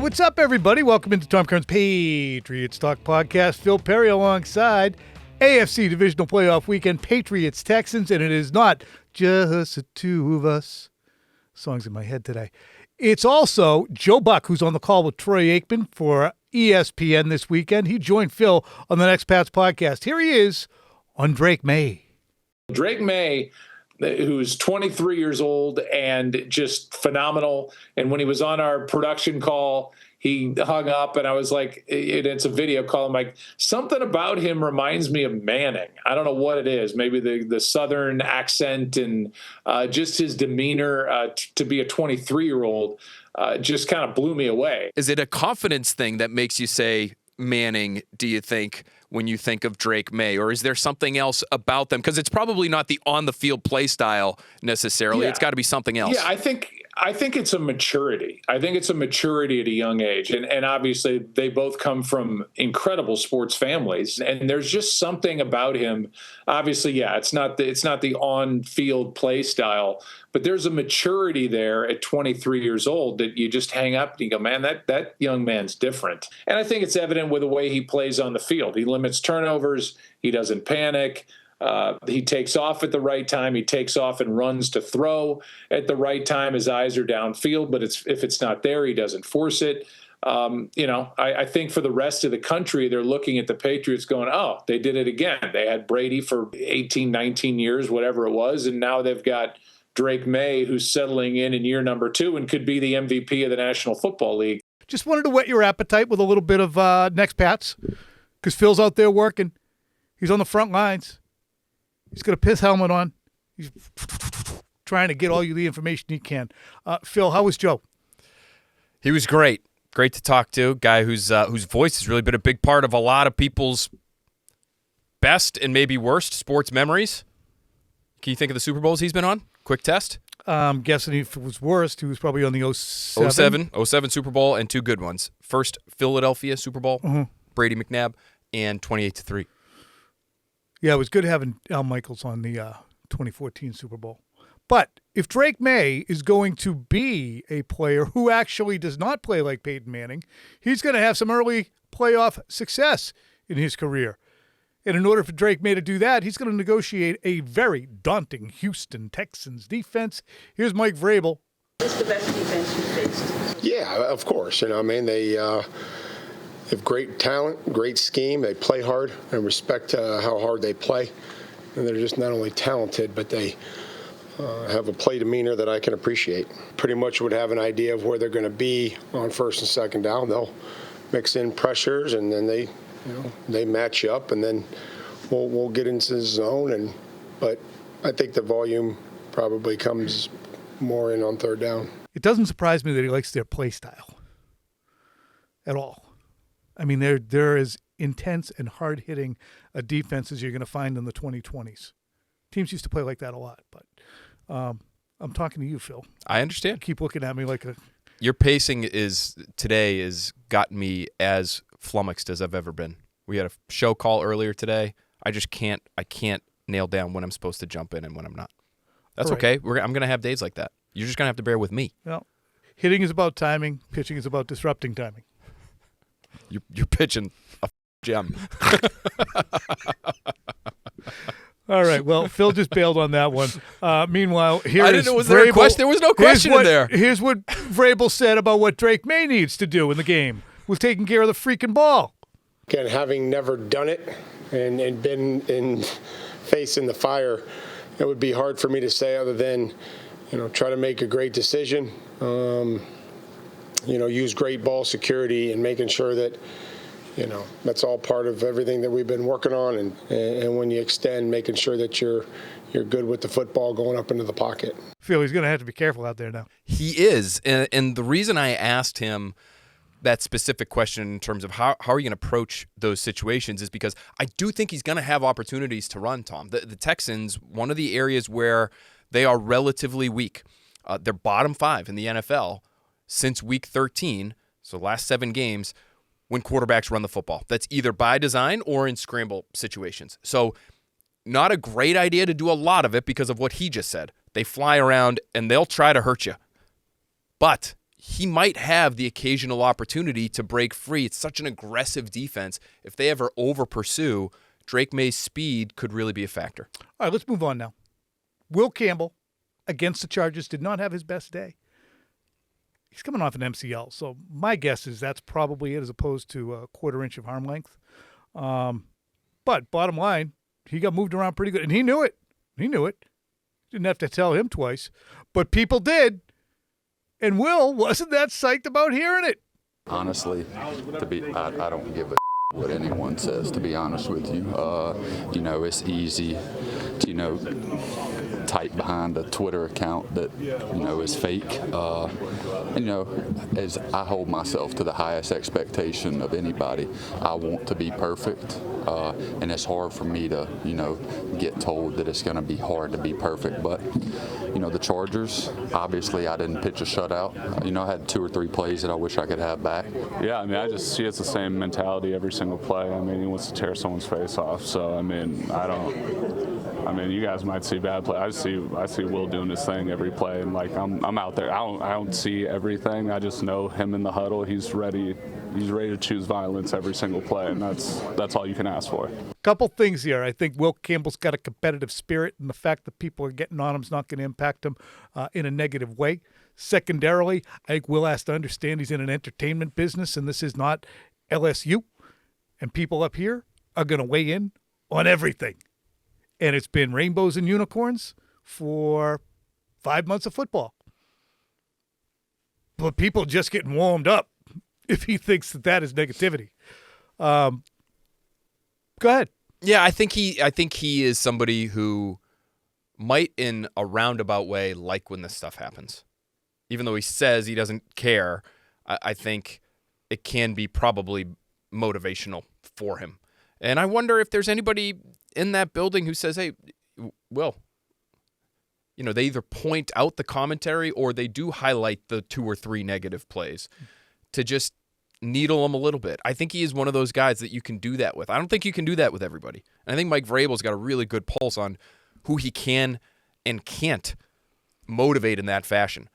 What's up, everybody? Welcome into Tom Curran's Patriots Talk podcast. Phil Perry alongside AFC Divisional Playoff Weekend, Patriots Texans, and it is not just the two of us. Songs in my head today. It's also Joe Buck, who's on the call with Troy Aikman for ESPN this weekend. He joined Phil on the Next Pats podcast. Here he is on Drake Maye. Drake Maye, who's 23 years old and just phenomenal. And when he was on our production call, he hung up and I was like, it's a video call. I'm like, something about him reminds me of Manning. I don't know what it is. Maybe the Southern accent and just his demeanor to be a 23-year-old just kind of blew me away. Is it a confidence thing that makes you say Manning, do you think, when you think of Drake Maye? Or is there something else about them? Because it's probably not the on-the-field play style necessarily. Yeah. It's got to be something else. Yeah, I think it's a maturity. I think it's a maturity at a young age. And obviously they both come from incredible sports families. And there's just something about him. Obviously, yeah, it's not the on-field play style, but there's a maturity there at 23 years old that you just hang up and you go, man, that young man's different. And I think it's evident with the way he plays on the field. He limits turnovers. He doesn't panic. He takes off at the right time. He takes off and runs to throw at the right time. His eyes are downfield, but if it's not there, he doesn't force it. I think for the rest of the country, they're looking at the Patriots going, oh, they did it again. They had Brady for 18, 19 years, whatever it was, and now they've got Drake Maye, who's settling in year number 2 and could be the MVP of the National Football League. Just wanted to whet your appetite with a little bit of Next Pats, because Phil's out there working. He's on the front lines. He's got a piss helmet on. He's trying to get all you the information he can. Phil, how was Joe? He was great. Great to talk to. Guy whose voice has really been a big part of a lot of people's best and maybe worst sports memories. Can you think of the Super Bowls he's been on? Quick test. I'm guessing if it was worst, he was probably on the 07 Super Bowl and 2 good ones. First, Philadelphia Super Bowl, Brady McNabb, and 28-3. Yeah, it was good having Al Michaels on the 2014 Super Bowl. But if Drake Maye is going to be a player who actually does not play like Peyton Manning, he's going to have some early playoff success in his career. And in order for Drake Maye to do that, he's going to negotiate a very daunting Houston Texans defense. Here's Mike Vrabel. What's the best defense you faced? Yeah, of course. They have great talent, great scheme. They play hard and respect how hard they play. And they're just not only talented, but they have a play demeanor that I can appreciate. Pretty much would have an idea of where they're going to be on first and second down. They'll mix in pressures, and then they match up, and then we'll get into the zone. But I think the volume probably comes more in on third down. It doesn't surprise me that he likes their play style at all. I mean, they're as intense and hard-hitting a defense as you're going to find in the 2020s. Teams used to play like that a lot, but I'm talking to you, Phil. I understand. You keep looking at me like a... Your pacing today has gotten me as flummoxed as I've ever been. We had a show call earlier today. I can't nail down when I'm supposed to jump in and when I'm not. That's right. Okay. I'm going to have days like that. You're just going to have to bear with me. Well, hitting is about timing. Pitching is about disrupting timing. You're pitching a gem. All right. Well, Phil just bailed on that one. Meanwhile, here I is didn't know, was there Vrabel. a question? There was no question in there. Here's what Vrabel said about what Drake Maye needs to do in the game, was taking care of the freaking ball. Again, having never done it and been facing the fire, it would be hard for me to say other than, try to make a great decision, use great ball security and making sure that, that's all part of everything that we've been working on. And when you extend, making sure that you're good with the football going up into the pocket. Phil, he's going to have to be careful out there now. He is. And the reason I asked him that specific question in terms of how are you going to approach those situations is because I do think he's going to have opportunities to run, Tom. The Texans, one of the areas where they are relatively weak, they're bottom 5 in the NFL since week 13, so last 7 games, when quarterbacks run the football. That's either by design or in scramble situations. So not a great idea to do a lot of it because of what he just said. They fly around and they'll try to hurt you. But he might have the occasional opportunity to break free. It's such an aggressive defense. If they ever over-pursue, Drake Maye's speed could really be a factor. All right, let's move on now. Will Campbell, against the Chargers, did not have his best day. He's coming off an MCL, so my guess is that's probably it as opposed to a quarter inch of arm length. But bottom line, he got moved around pretty good, and he knew it. Didn't have to tell him twice, but people did. And Will wasn't that psyched about hearing it. Honestly, I don't give a what anyone says, to be honest with you. It's easy to, type behind a Twitter account that, is fake. As I hold myself to the highest expectation of anybody, I want to be perfect. And it's hard for me to, get told that it's going to be hard to be perfect. But, the Chargers, obviously I didn't pitch a shutout. I had 2 or 3 plays that I wish I could have back. Yeah, I just see it's the same mentality every single play. He wants to tear someone's face off. So, you guys might see bad play. I see Will doing his thing every play, and I'm out there. I don't see everything. I just know him in the huddle. He's ready to choose violence every single play, and that's all you can ask for. Couple things here. I think Will Campbell's got a competitive spirit, and the fact that people are getting on him is not going to impact him in a negative way. Secondarily, I think Will has to understand he's in an entertainment business, and this is not LSU. And people up here are going to weigh in on everything. And it's been rainbows and unicorns for 5 months of football. But people just getting warmed up if he thinks that is negativity. Go ahead. Yeah, I think he is somebody who might, in a roundabout way, like when this stuff happens. Even though he says he doesn't care, I think it can be probably motivational for him. And I wonder if there's anybody in that building who says, hey, Will, they either point out the commentary or they do highlight the 2 or 3 negative plays to just needle him a little bit. I think he is one of those guys that you can do that with. I don't think you can do that with everybody. And I think Mike Vrabel's got a really good pulse on who he can and can't motivate in that fashion.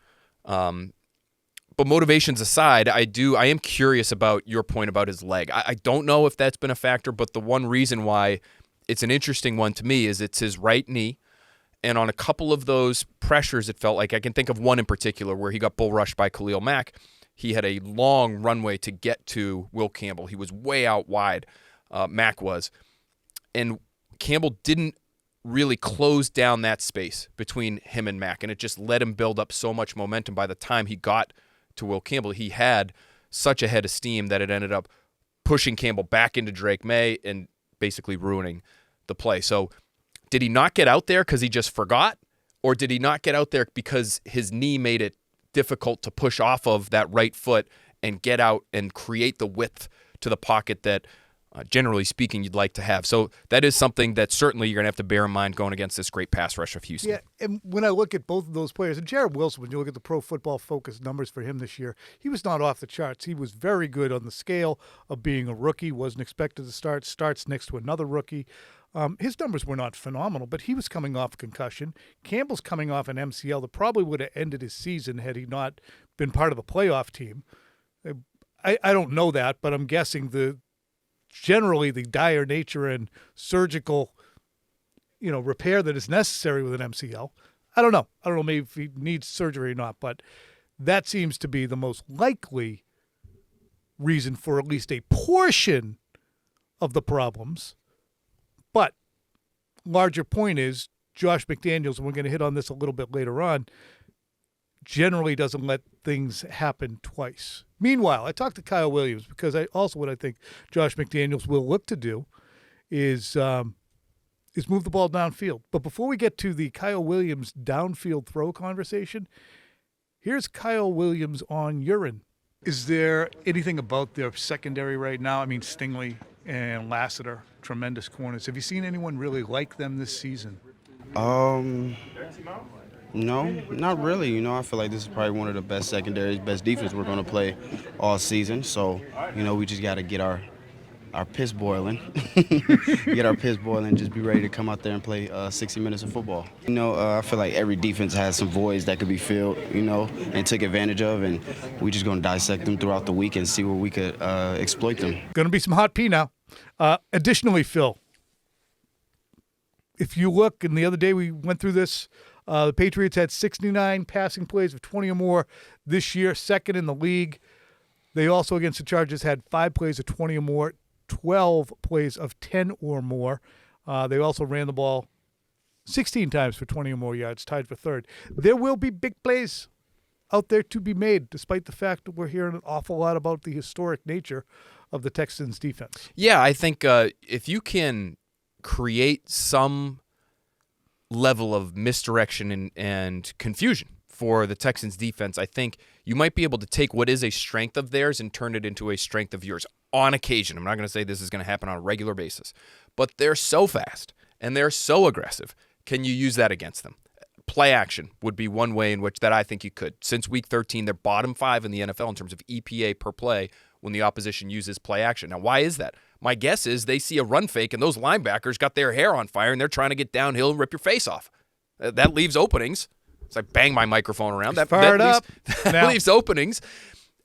But motivations aside, I am curious about your point about his leg. I don't know if that's been a factor, but the one reason why it's an interesting one to me is it's his right knee. And on a couple of those pressures, it felt like, I can think of one in particular where he got bull rushed by Khalil Mack. He had a long runway to get to Will Campbell. He was way out wide, Mack was. And Campbell didn't really close down that space between him and Mack, and it just let him build up so much momentum. By the time he got to Will Campbell, he had such a head of steam that it ended up pushing Campbell back into Drake Maye and basically ruining the play. So did he not get out there because he just forgot, or did he not get out there because his knee made it difficult to push off of that right foot and get out and create the width to the pocket that, generally speaking, you'd like to have? So that is something that certainly you're going to have to bear in mind going against this great pass rush of Houston. Yeah, and when I look at both of those players, and Jared Wilson, when you look at the Pro Football Focus numbers for him this year, he was not off the charts. He was very good on the scale of being a rookie, wasn't expected to start, starts next to another rookie. His numbers were not phenomenal, but he was coming off a concussion. Campbell's coming off an MCL that probably would have ended his season had he not been part of the playoff team. I don't know that, but I'm guessing generally the dire nature and surgical, repair that is necessary with an MCL. I don't know maybe if he needs surgery or not, but that seems to be the most likely reason for at least a portion of the problems. But larger point is Josh McDaniels, and we're going to hit on this a little bit later on, generally doesn't let things happen twice. Meanwhile, I talked to Kyle Williams because what I think Josh McDaniels will look to do is move the ball downfield. But before we get to the Kyle Williams downfield throw conversation, here's Kyle Williams on urine. Is there anything about their secondary right now? I mean, Stingley and Lassiter, tremendous corners. Have you seen anyone really like them this season? No, not really. I feel like this is probably one of the best secondaries, best defense we're going to play all season. So, we just got to get our our piss boiling, get our piss boiling, just be ready to come out there and play 60 minutes of football. I feel like every defense has some voids that could be filled, and took advantage of, and we're just going to dissect them throughout the week and see where we could exploit them. Going to be some hot pee now. Additionally, Phil, if you look, and the other day we went through this, the Patriots had 69 passing plays of 20 or more this year, second in the league. They also, against the Chargers, had 5 plays of 20 or more, 12 plays of 10 or more. They also ran the ball 16 times for 20 or more yards, tied for third. There will be big plays out there to be made, despite the fact that we're hearing an awful lot about the historic nature of the Texans' defense. Yeah, I think if you can create some level of misdirection and confusion for the Texans' defense, I think you might be able to take what is a strength of theirs and turn it into a strength of yours on occasion. I'm not going to say this is going to happen on a regular basis, but they're so fast and they're so aggressive. Can you use that against them? Play action would be one way in which that I think you could. Since week 13, they're bottom 5 in the NFL in terms of EPA per play when the opposition uses play action. Now, why is that? My guess is they see a run fake and those linebackers got their hair on fire and they're trying to get downhill and rip your face off. That leaves openings. So I bang my microphone around. That leaves openings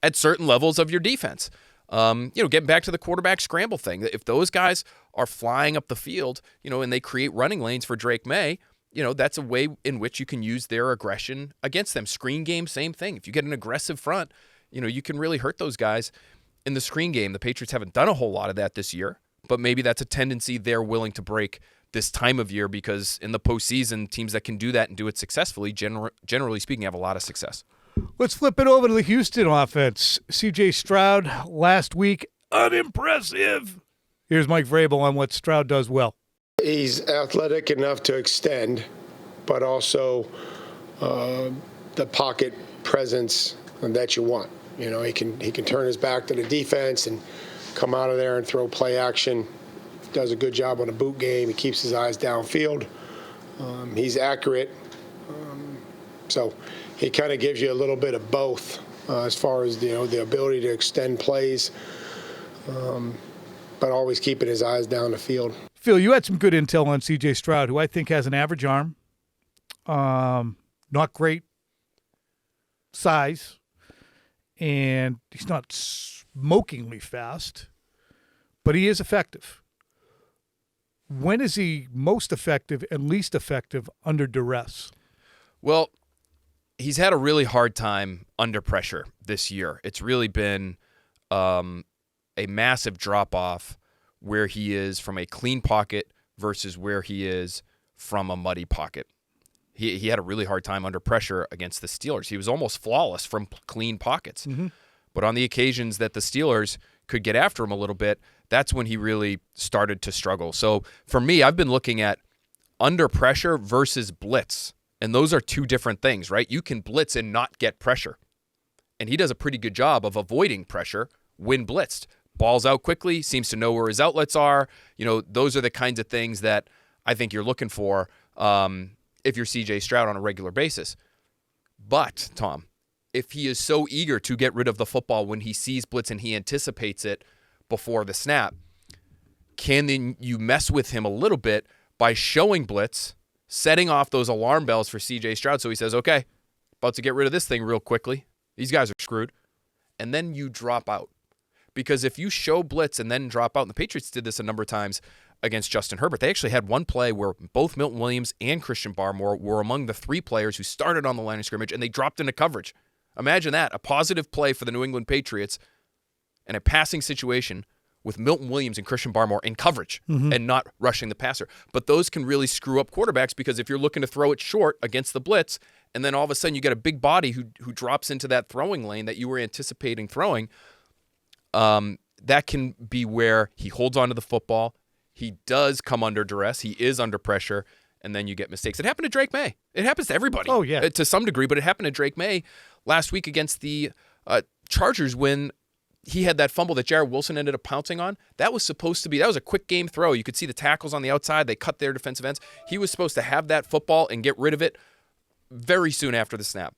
at certain levels of your defense. Getting back to the quarterback scramble thing. If those guys are flying up the field, and they create running lanes for Drake Maye, that's a way in which you can use their aggression against them. Screen game, same thing. If you get an aggressive front, you can really hurt those guys in the screen game. The Patriots haven't done a whole lot of that this year, but maybe that's a tendency they're willing to break this time of year because in the postseason, teams that can do that and do it successfully, generally speaking, have a lot of success. Let's flip it over to the Houston offense. C.J. Stroud last week, unimpressive. Here's Mike Vrabel on what Stroud does well. He's athletic enough to extend, but also the pocket presence that you want. He can turn his back to the defense and come out of there and throw play action. Does a good job on the boot game. He keeps his eyes downfield. He's accurate. So he kind of gives you a little bit of both as far as the ability to extend plays, but always keeping his eyes down the field. Phil, you had some good intel on C.J. Stroud, who I think has an average arm, not great size, and he's not smokingly fast, but he is effective. When is he most effective and least effective under duress? Well, he's had a really hard time under pressure this year. It's really been a massive drop-off where he is from a clean pocket versus where he is from a muddy pocket. He had a really hard time under pressure against the Steelers. He was almost flawless from clean pockets. Mm-hmm. But on the occasions that the Steelers could get after him a little bit, that's when he really started to struggle. So for me, I've been looking at under pressure versus blitz. And those are two different things, right? You can blitz and not get pressure. And he does a pretty good job of avoiding pressure when blitzed. Balls out quickly, seems to know where his outlets are. Those are the kinds of things that I think you're looking for if you're C.J. Stroud on a regular basis. But, Tom, if he is so eager to get rid of the football when he sees blitz and he anticipates it before the snap, can you mess with him a little bit by showing blitz, setting off those alarm bells for C.J. Stroud so he says, okay, about to get rid of this thing real quickly. These guys are screwed. And then you drop out. Because if you show blitz and then drop out, and the Patriots did this a number of times against Justin Herbert, they actually had one play where both Milton Williams and Christian Barmore were among the 3 players who started on the line of scrimmage, and they dropped into coverage. Imagine that, a positive play for the New England Patriots and a passing situation with Milton Williams and Christian Barmore in coverage and not rushing the passer. But those can really screw up quarterbacks because if you're looking to throw it short against the blitz, and then all of a sudden you get a big body who drops into that throwing lane that you were anticipating throwing, that can be where he holds onto the football. He does come under duress. He is under pressure, and then you get mistakes. It happened to Drake Maye. It happens to everybody. Oh, yeah. To some degree, but it happened to Drake Maye last week against the Chargers when he had that fumble that Jared Wilson ended up pouncing on. That was a quick game throw. You could see the tackles on the outside. They cut their defensive ends. He was supposed to have that football and get rid of it very soon after the snap.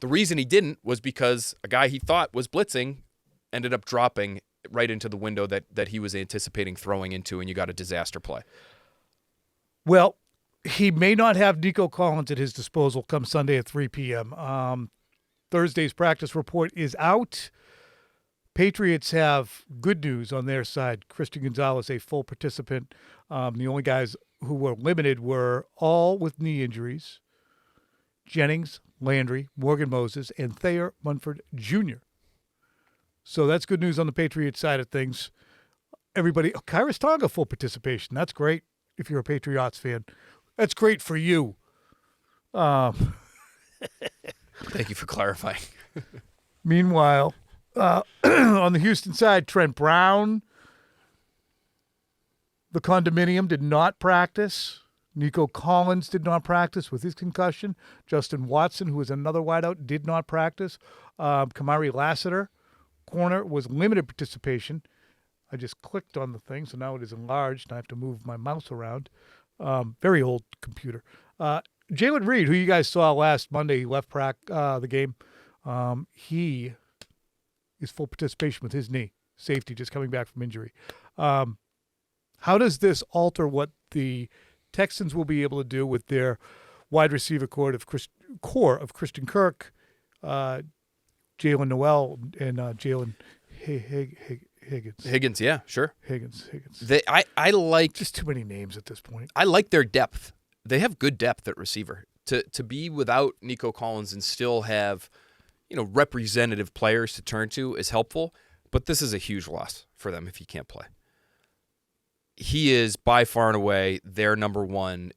The reason he didn't was because a guy he thought was blitzing ended up dropping right into the window that he was anticipating throwing into, and you got a disaster play. Well, he may not have Nico Collins at his disposal come Sunday at 3 p.m. Thursday's practice report is out. Patriots have good news on their side. Christian Gonzalez, a full participant. The only guys who were limited were all with knee injuries: Jennings, Landry, Morgan Moses, and Thayer Munford Jr. So that's good news on the Patriots side of things. Everybody, Kairos Tonga, full participation. That's great if you're a Patriots fan. That's great for you. Thank you for clarifying. Meanwhile, on the Houston side, Trent Brown, the condominium, did not practice. Nico Collins did not practice with his concussion. Justin Watson, who is another wideout, did not practice. Kamari Lassiter, corner, was limited participation. I just clicked on the thing, so now it is enlarged, and I have to move my mouse around. Very old computer. Jalen Reed, who you guys saw last Monday, he left the game. He is full participation with his knee. Safety, just coming back from injury. How does this alter what the Texans will be able to do with their wide receiver core of Christian Kirk, Jalen Noel, and Jalen Higgins? Higgins, yeah, sure. Higgins. I like just too many names at this point. I like their depth. They have good depth at receiver. To be without Nico Collins and still have, representative players to turn to is helpful, but this is a huge loss for them if he can't play. He is by far and away their number one.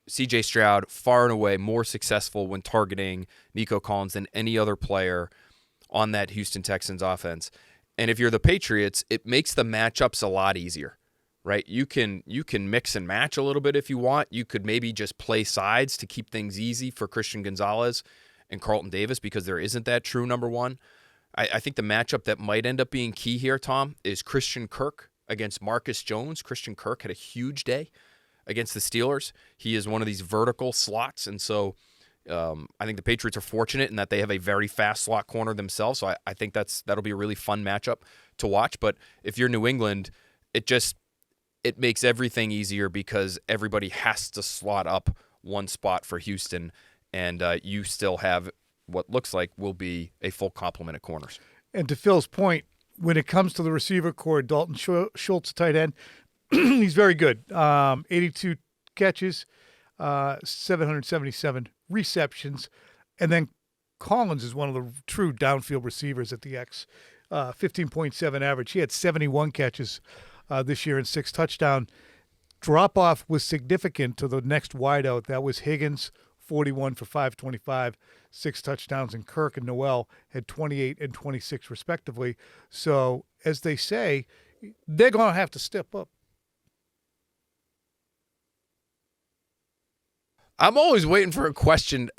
CJ Stroud, far and away more successful when targeting Nico Collins than any other player on that Houston Texans offense. And if you're the Patriots, it makes the matchups a lot easier, right? You can mix and match a little bit if you want. You could maybe just play sides to keep things easy for Christian Gonzalez and Carlton Davis because there isn't that true number one. I think the matchup that might end up being key here, Tom, is Christian Kirk against Marcus Jones. Christian Kirk had a huge day against the Steelers. He is one of these vertical slots, and so I think the Patriots are fortunate in that they have a very fast slot corner themselves, so I think that'll be a really fun matchup to watch. But if you're New England, it makes everything easier because everybody has to slot up one spot for Houston, and you still have what looks like will be a full complement of corners. And to Phil's point, when it comes to the receiver core, Dalton Schultz, tight end, he's very good. 82 catches, 777 receptions. And then Collins is one of the true downfield receivers at the X, 15.7 average. He had 71 catches this year and 6 touchdowns. Drop-off was significant to the next wideout. That was Higgins, 41 for 525, 6 touchdowns, and Kirk and Noel had 28 and 26 respectively. So, as they say, they're going to have to step up. I'm always waiting for a question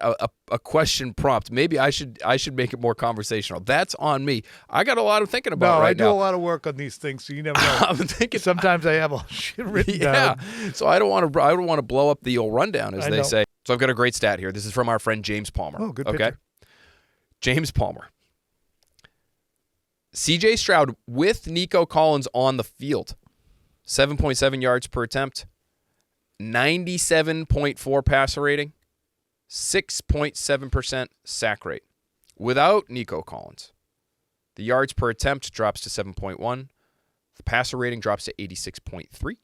prompt. Maybe I should make it more conversational. That's on me. I got a lot of thinking about right now. I do a lot of work on these things, so you never know. I'm thinking sometimes I have all shit written down. Yeah, so I don't want to blow up the old rundown, as they say. So I've got a great stat here. This is from our friend James Palmer. Oh, good okay. picture. James Palmer. CJ Stroud with Nico Collins on the field. 7.7 yards per attempt. 97.4 passer rating. 6.7% sack rate. Without Nico Collins, the yards per attempt drops to 7.1. The passer rating drops to 86.3.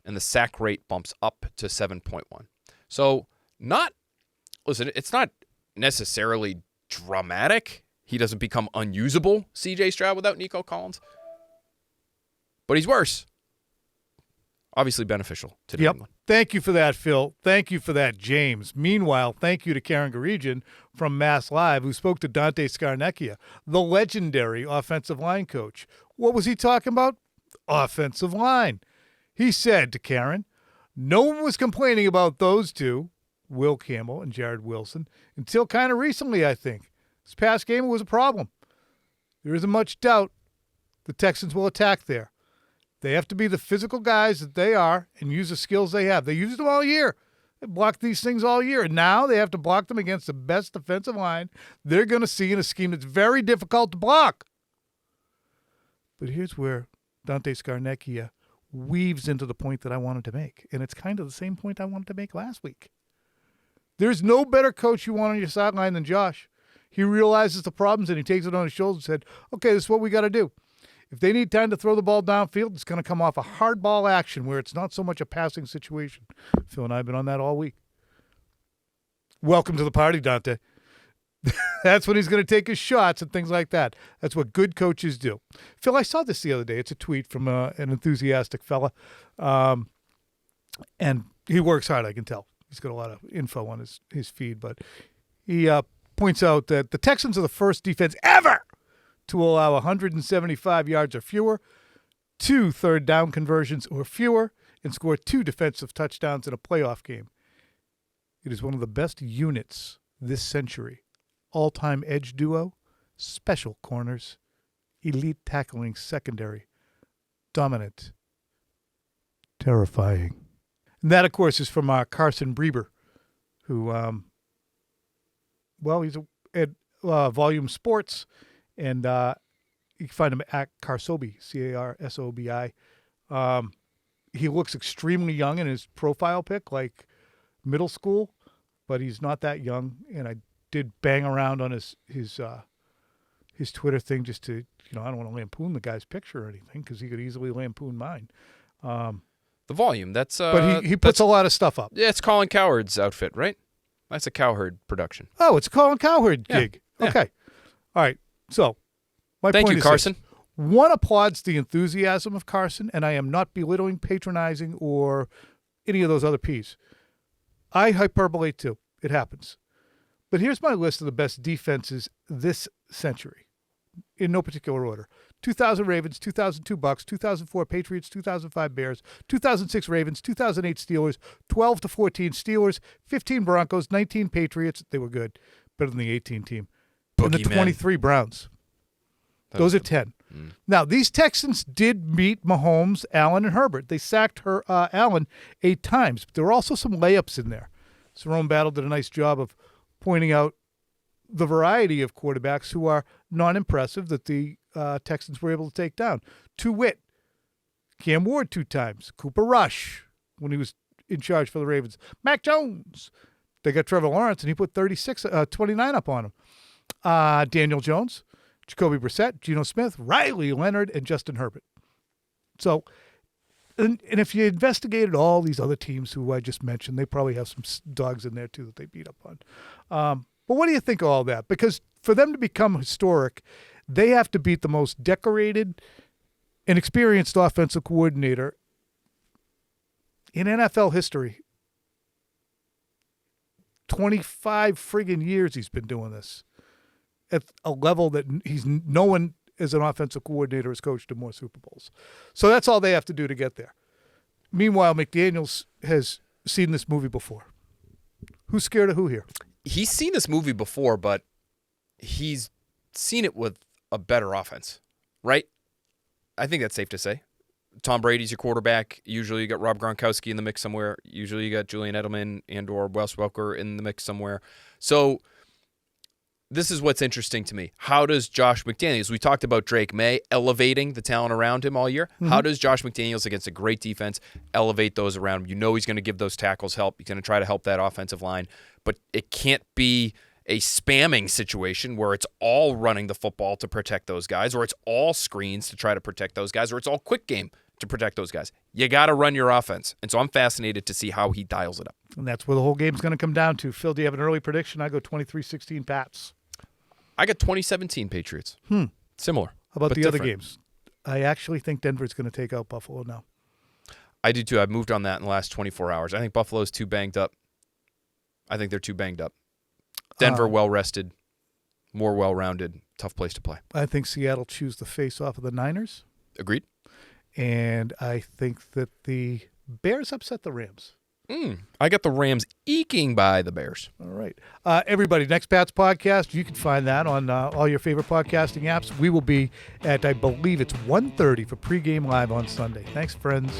And the sack rate bumps up to 7.1. So, it's not necessarily dramatic. He doesn't become unusable, CJ Stroud, without Nico Collins. But he's worse. Obviously beneficial to New England. Thank you for that, Phil. Thank you for that, James. Meanwhile, thank you to Karen Garigian from Mass Live, who spoke to Dante Scarnecchia, the legendary offensive line coach. What was he talking about? Offensive line. He said to Karen, no one was complaining about those two, Will Campbell and Jared Wilson, until kind of recently, I think. This past game was a problem. There isn't much doubt the Texans will attack there. They have to be the physical guys that they are and use the skills they have. They used them all year. They blocked these things all year. And now they have to block them against the best defensive line they're going to see in a scheme that's very difficult to block. But here's where Dante Scarnecchia weaves into the point that I wanted to make. And it's kind of the same point I wanted to make last week. There's no better coach you want on your sideline than Josh. He realizes the problems and he takes it on his shoulders and said, okay, this is what we got to do. If they need time to throw the ball downfield, it's going to come off a hard ball action where it's not so much a passing situation. Phil and I have been on that all week. Welcome to the party, Dante. That's when he's going to take his shots and things like that. That's what good coaches do. Phil, I saw this the other day. It's a tweet from an enthusiastic fella. And he works hard, I can tell. He's got a lot of info on his feed. But he points out that the Texans are the first defense ever to allow 175 yards or fewer, 2 third down conversions or fewer, and score 2 defensive touchdowns in a playoff game. It is one of the best units this century. All-time edge duo, special corners, elite tackling secondary, dominant, terrifying. And that, of course, is from Carson Breber, who, he's at Volume Sports, and you can find him at Carsobi, Carsobi. He looks extremely young in his profile pic, like middle school, but he's not that young. And I did bang around on his Twitter thing just to, I don't want to lampoon the guy's picture or anything because he could easily lampoon mine. The volume, that's... but he puts a lot of stuff up. Yeah, it's Colin Cowherd's outfit, right? That's a Cowherd production. Oh, it's a Colin Cowherd gig. Yeah. Okay. All right. So, Thank you, Carson. One applauds the enthusiasm of Carson, and I am not belittling, patronizing, or any of those other P's. I hyperbolate too. It happens. But here's my list of the best defenses this century, in no particular order. 2000 Ravens, 2002 Bucks, 2004 Patriots, 2005 Bears, 2006 Ravens, 2008 Steelers, 12-14 Steelers, 15 Broncos, 19 Patriots. They were good. Better than the 18 team. And the 23 Browns. Those are 10. Now, these Texans did beat Mahomes, Allen, and Herbert. They sacked Allen 8 times. But there were also some layups in there. Cerrone Battle did a nice job of pointing out the variety of quarterbacks who are non-impressive that the Texans were able to take down. To wit, Cam Ward 2 times. Cooper Rush when he was in charge for the Ravens. Mac Jones. They got Trevor Lawrence, and he put 29 up on him. Daniel Jones, Jacoby Brissett, Geno Smith, Riley Leonard, and Justin Herbert. So, and if you investigated all these other teams who I just mentioned, they probably have some dogs in there too that they beat up on. But what do you think of all that? Because for them to become historic, they have to beat the most decorated and experienced offensive coordinator in NFL history. 25 friggin' years he's been doing this at a level that no one as an offensive coordinator has coached in more Super Bowls. So that's all they have to do to get there. Meanwhile, McDaniels has seen this movie before. Who's scared of who here? He's seen this movie before, but he's seen it with a better offense, right? I think that's safe to say. Tom Brady's your quarterback. Usually you got Rob Gronkowski in the mix somewhere. Usually you got Julian Edelman and or Wes Welker in the mix somewhere. So this is what's interesting to me. How does Josh McDaniels, we talked about Drake Maye elevating the talent around him all year. Mm-hmm. How does Josh McDaniels against a great defense elevate those around him? You know he's going to give those tackles help. He's going to try to help that offensive line. But it can't be a spamming situation where it's all running the football to protect those guys, or it's all screens to try to protect those guys, or it's all quick game to protect those guys. You got to run your offense. And so I'm fascinated to see how he dials it up. And that's where the whole game's going to come down to. Phil, do you have an early prediction? I go 23-16 Pats. I got 2017 Patriots. Similar. How about the different. other games? I actually think Denver's going to take out Buffalo now. I do too. I've moved on that in the last 24 hours. I think Buffalo's too banged up. I think they're too banged up. Denver well-rested, more well-rounded, tough place to play. I think Seattle chews the face off of the Niners. Agreed. And I think that the Bears upset the Rams. I got the Rams eking by the Bears. All right. Everybody, next Pat's podcast, you can find that on all your favorite podcasting apps. We will be at, I believe it's 1:30 for pregame live on Sunday. Thanks, friends.